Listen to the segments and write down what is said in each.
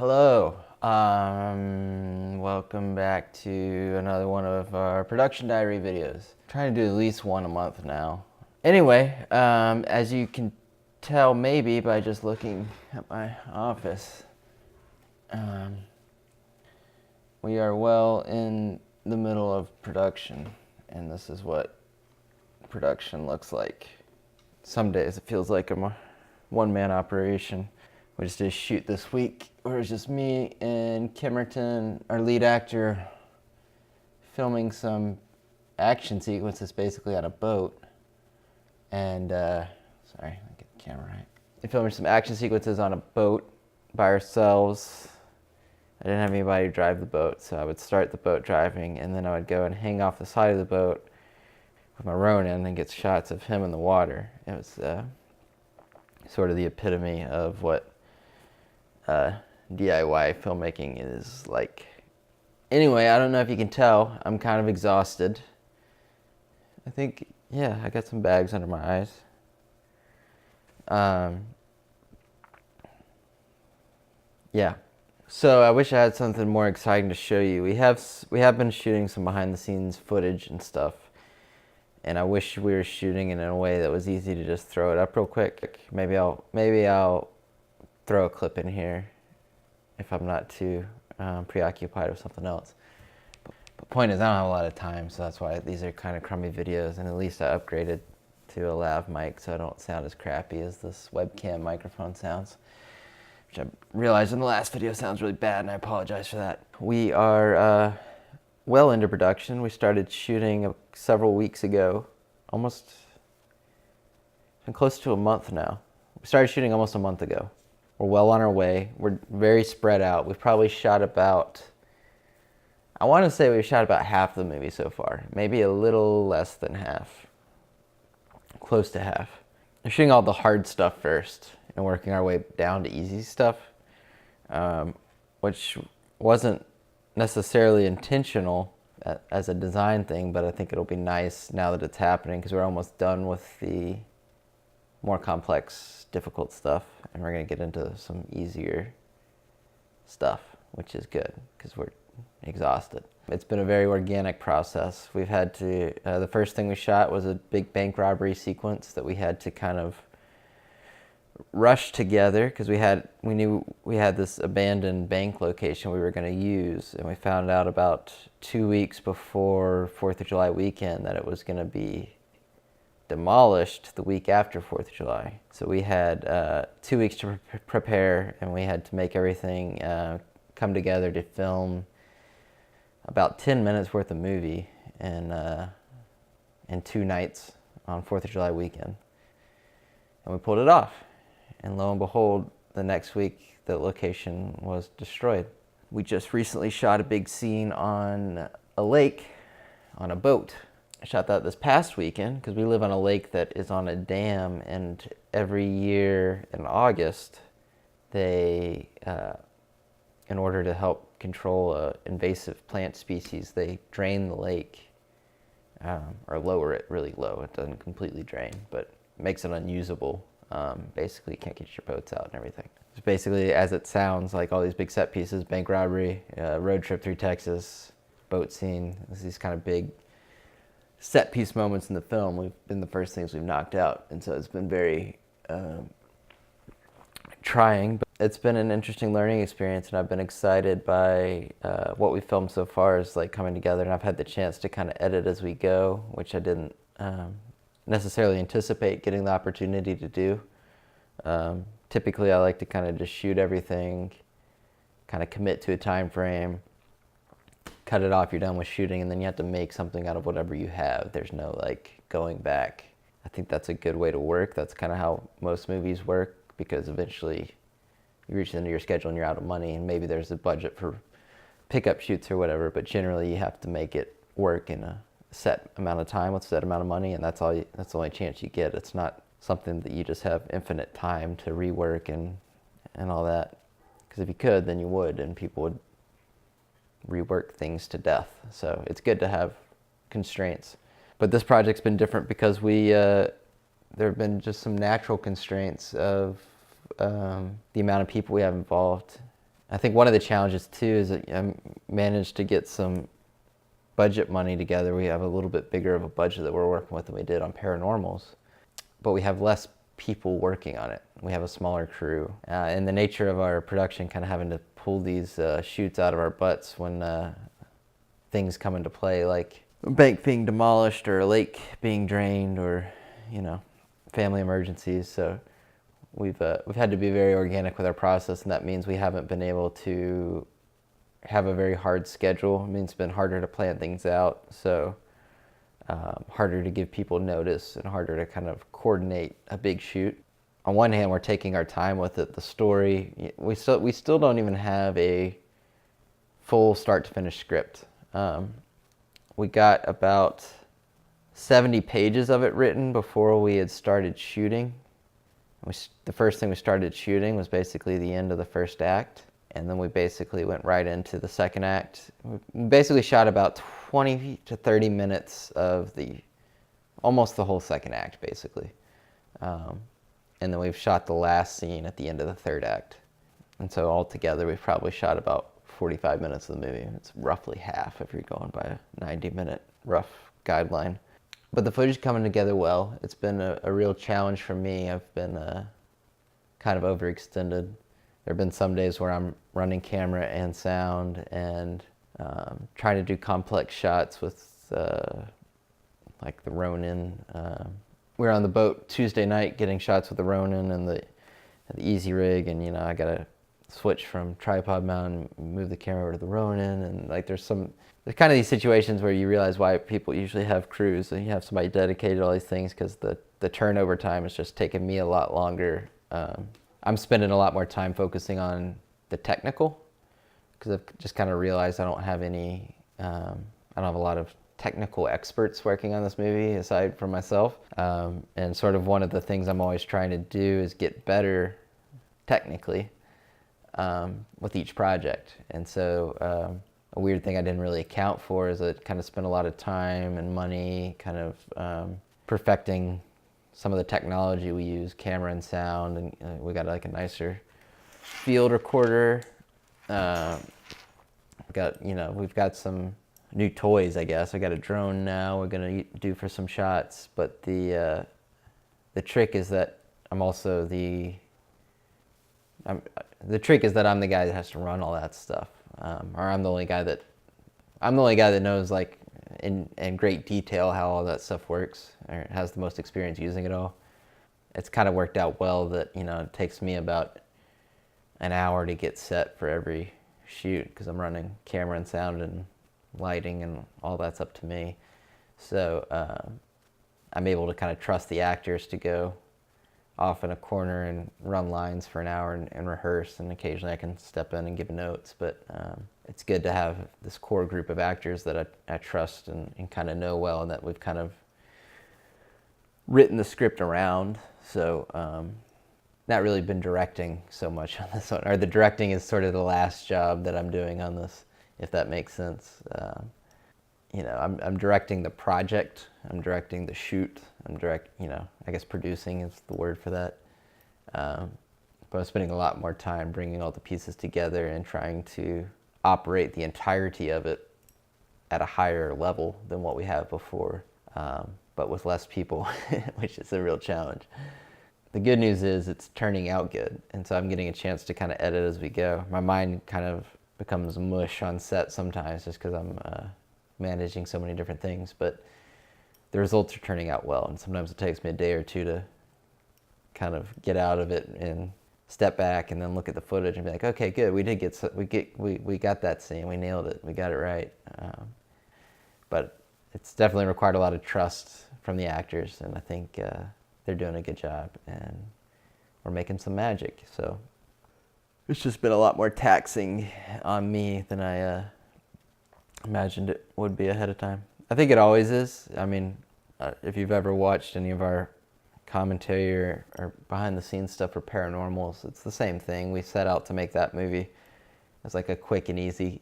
Hello. Welcome back to another one of our production diary videos. Trying to do at least one a month now. Anyway, as you can tell maybe by just looking at my office, we are well in the middle of production, and this is what production looks like. Some days it feels like I'm a one-man operation. We just did a shoot this week where it was just me and Kimmerton, our lead actor, filming some action sequences basically on a boat. And, sorry, let me get the camera right. We filmed some action sequences on a boat by ourselves. I didn't have anybody to drive the boat, so I would start the boat driving, and then I would go and hang off the side of the boat with my Ronin and get shots of him in the water. It was sort of the epitome of what DIY filmmaking is like. Anyway, I don't know if you can tell, I'm kind of exhausted. I think, yeah, I got some bags under my eyes. Yeah. So I wish I had something more exciting to show you. We have been shooting some behind the scenes footage and stuff, and I wish we were shooting it in a way that was easy to just throw it up real quick. Maybe I'll throw a clip in here if I'm not too preoccupied with something else. But the point is, I don't have a lot of time, so that's why these are kind of crummy videos, and at least I upgraded to a lav mic so I don't sound as crappy as this webcam microphone sounds, which I realized in the last video sounds really bad, and I apologize for that. We are well into production. We started shooting several weeks ago, almost been close to a month now. We started shooting almost a month ago. We're well on our way. We're very spread out. We've probably shot about, I want to say we've shot about half the movie so far. Maybe a little less than half. Close to half. We're shooting all the hard stuff first and working our way down to easy stuff, which wasn't necessarily intentional as a design thing, but I think it'll be nice now that it's happening because we're almost done with the more complex, difficult stuff, and we're going to get into some easier stuff, which is good because we're exhausted. It's been a very organic process. We've had to, the first thing we shot was a big bank robbery sequence that we had to kind of rush together because we knew we had this abandoned bank location we were going to use, and we found out about 2 weeks before 4th of July weekend that it was going to be demolished the week after 4th of July. So we had 2 weeks to prepare, and we had to make everything come together to film about 10 minutes worth of movie in 2 nights on 4th of July weekend. And we pulled it off. And lo and behold, the next week, the location was destroyed. We just recently shot a big scene on a lake on a boat. I shot that this past weekend because we live on a lake that is on a dam, and every year in August, they, in order to help control an invasive plant species, they drain the lake or lower it really low. It doesn't completely drain, but makes it unusable. Basically, you can't get your boats out and everything. It's basically, as it sounds, like all these big set pieces: bank robbery, road trip through Texas, boat scene. These kind of big set piece moments in the film we've been the first things we've knocked out, and so it's been very trying, but it's been an interesting learning experience, and I've been excited by what we filmed so far is like coming together, and I've had the chance to kind of edit as we go, which I didn't necessarily anticipate getting the opportunity to do. Typically I like to kind of just shoot everything, kind of commit to a time frame, cut it off, you're done with shooting, and then you have to make something out of whatever you have. There's no like going back. I think that's a good way to work. That's kind of how most movies work, because eventually you reach the end of your schedule and you're out of money, and maybe there's a budget for pickup shoots or whatever, but generally you have to make it work in a set amount of time with a set amount of money, and that's the only chance you get. It's not something that you just have infinite time to rework and all that, because if you could, then you would, and people would rework things to death. So it's good to have constraints. But this project's been different because there have been just some natural constraints of the amount of people we have involved. I think one of the challenges too is that I managed to get some budget money together. We have a little bit bigger of a budget that we're working with than we did on Paranormals, but we have less people working on it. We have a smaller crew. And the nature of our production, kind of having to pull these shoots out of our butts when things come into play, like a bank being demolished or a lake being drained, or, you know, family emergencies. So we've had to be very organic with our process, and that means we haven't been able to have a very hard schedule. It means it's been harder to plan things out, so harder to give people notice and harder to kind of coordinate a big shoot. On one hand, we're taking our time with it. The story, we still don't even have a full start to finish script. We got about 70 pages of it written before we had started shooting. The first thing we started shooting was basically the end of the first act, and then we basically went right into the second act. We basically shot about 20 to 30 minutes of almost the whole second act, basically. And then we've shot the last scene at the end of the third act. And so altogether, we've probably shot about 45 minutes of the movie. It's roughly half if you're going by a 90-minute rough guideline. But the footage is coming together well. It's been a real challenge for me. I've been kind of overextended. There have been some days where I'm running camera and sound and trying to do complex shots with like the Ronin. We were on the boat Tuesday night getting shots with the Ronin and the Easy Rig, and you know, I gotta switch from tripod mount and move the camera over to the Ronin, and like there's kind of these situations where you realize why people usually have crews and you have somebody dedicated to all these things, because the turnover time is just taking me a lot longer. I'm spending a lot more time focusing on the technical, because I've just kind of realized I don't have a lot of technical experts working on this movie aside from myself. And sort of one of the things I'm always trying to do is get better technically with each project. And so a weird thing I didn't really account for is I kind of spent a lot of time and money kind of perfecting some of the technology we use, camera and sound, and we got like a nicer field recorder. We've got some new toys, I guess. I got a drone now we're gonna do for some shots, but the trick is that I'm the guy that has to run all that stuff, or I'm the only guy that knows like in great detail how all that stuff works, or has the most experience using it all. It's kind of worked out well that, you know, it takes me about an hour to get set for every shoot, because I'm running camera and sound and lighting and all that's up to me. So I'm able to kind of trust the actors to go off in a corner and run lines for an hour and rehearse, and occasionally I can step in and give notes. But it's good to have this core group of actors that I trust and kind of know well, and that we've kind of written the script around. So not really been directing so much on this one, or the directing is sort of the last job that I'm doing on this, if that makes sense. I'm directing the project, I'm directing the shoot, I guess producing is the word for that. But I'm spending a lot more time bringing all the pieces together and trying to operate the entirety of it at a higher level than what we have before, but with less people, which is a real challenge. The good news is it's turning out good, and so I'm getting a chance to kind of edit as we go. My mind kind of becomes mush on set sometimes just because I'm managing so many different things, but the results are turning out well, and sometimes it takes me a day or two to kind of get out of it and step back and then look at the footage and be like, okay, good, we got that scene, we nailed it, we got it right. But it's definitely required a lot of trust from the actors, and I think they're doing a good job, and we're making some magic. So it's just been a lot more taxing on me than I imagined it would be ahead of time. I think it always is. I mean, if you've ever watched any of our commentary or behind the scenes stuff for Paranormals, it's the same thing. We set out to make that movie as like a quick and easy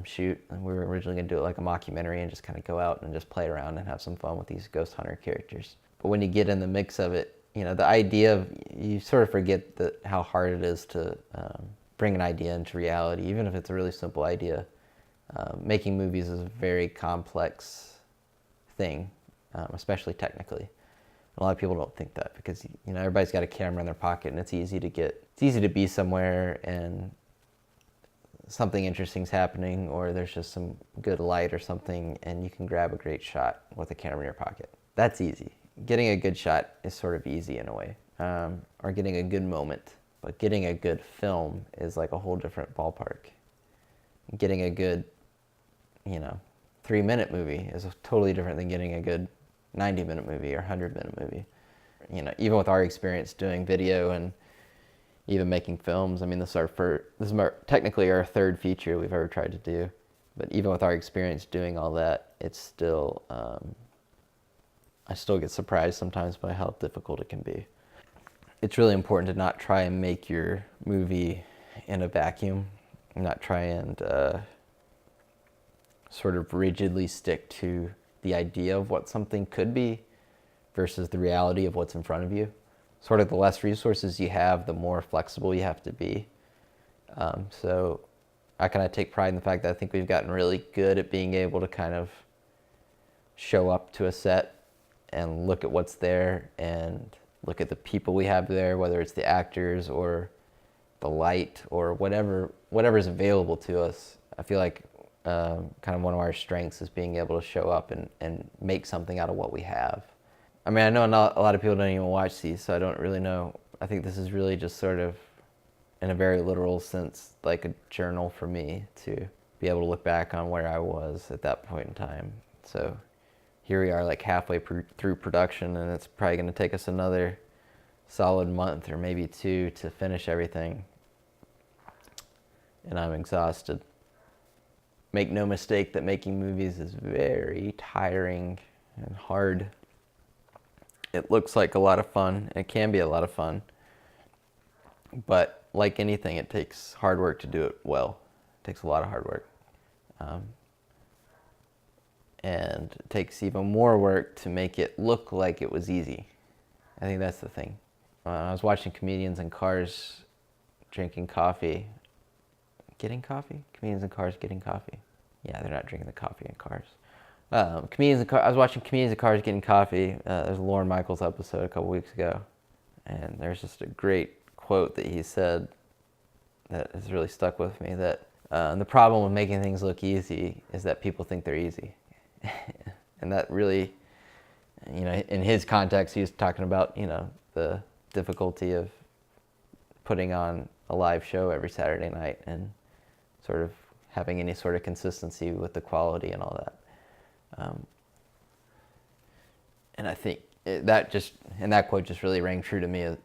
shoot, and we were originally going to do it like a mockumentary and just kind of go out and just play around and have some fun with these ghost hunter characters. But when you get in the mix of it, you know, the idea of, you sort of forget how hard it is to bring an idea into reality, even if it's a really simple idea. Making movies is a very complex thing, especially technically. A lot of people don't think that because everybody's got a camera in their pocket and it's easy to be somewhere and something interesting's happening, or there's just some good light or something and you can grab a great shot with a camera in your pocket. That's easy. Getting a good shot is sort of easy in a way, or getting a good moment. But getting a good film is like a whole different ballpark. Getting a good, 3-minute movie is totally different than getting a good 90-minute movie or 100-minute movie. Even with our experience doing video and even making films, I mean, this is technically our third feature we've ever tried to do. But even with our experience doing all that, it's still, I still get surprised sometimes by how difficult it can be. It's really important to not try and make your movie in a vacuum, not try and sort of rigidly stick to the idea of what something could be versus the reality of what's in front of you. Sort of the less resources you have, the more flexible you have to be. So I kind of take pride in the fact that I think we've gotten really good at being able to kind of show up to a set and look at what's there and look at the people we have there, whether it's the actors or the light or whatever's available to us. I feel like kind of one of our strengths is being able to show up and make something out of what we have. I mean, I know not a lot of people don't even watch these, so I don't really know. I think this is really just sort of, in a very literal sense, like a journal for me to be able to look back on where I was at that point in time. So here we are like halfway through production, and it's probably going to take us another solid month or maybe 2 to finish everything. And I'm exhausted. Make no mistake that making movies is very tiring and hard. It looks like a lot of fun. It can be a lot of fun. But like anything, it takes hard work to do it well. It takes a lot of hard work. And it takes even more work to make it look like it was easy. I think that's the thing. I was watching comedians in cars drinking coffee. Getting coffee? Comedians in cars getting coffee. Yeah, they're not drinking the coffee in cars. I was watching comedians in cars getting coffee. There's a Lorne Michaels episode a couple weeks ago. And there's just a great quote that he said that has really stuck with me, that the problem with making things look easy is that people think they're easy. And that really, in his context, he was talking about, the difficulty of putting on a live show every Saturday night and sort of having any sort of consistency with the quality and all that. And I think that quote just really rang true to me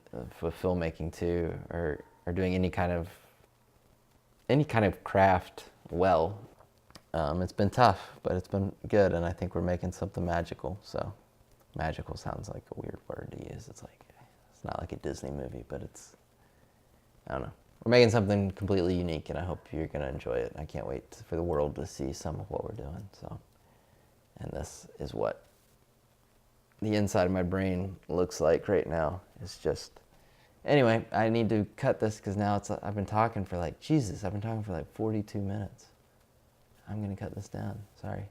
with filmmaking too, or doing any kind of craft well. It's been tough, but it's been good, and I think we're making something magical. So, magical sounds like a weird word to use. It's not like a Disney movie, but I don't know. We're making something completely unique, and I hope you're going to enjoy it. I can't wait for the world to see some of what we're doing. So, and this is what the inside of my brain looks like right now. It's just, anyway, I need to cut this because now I've been talking for like 42 minutes. I'm going to cut this down. Sorry.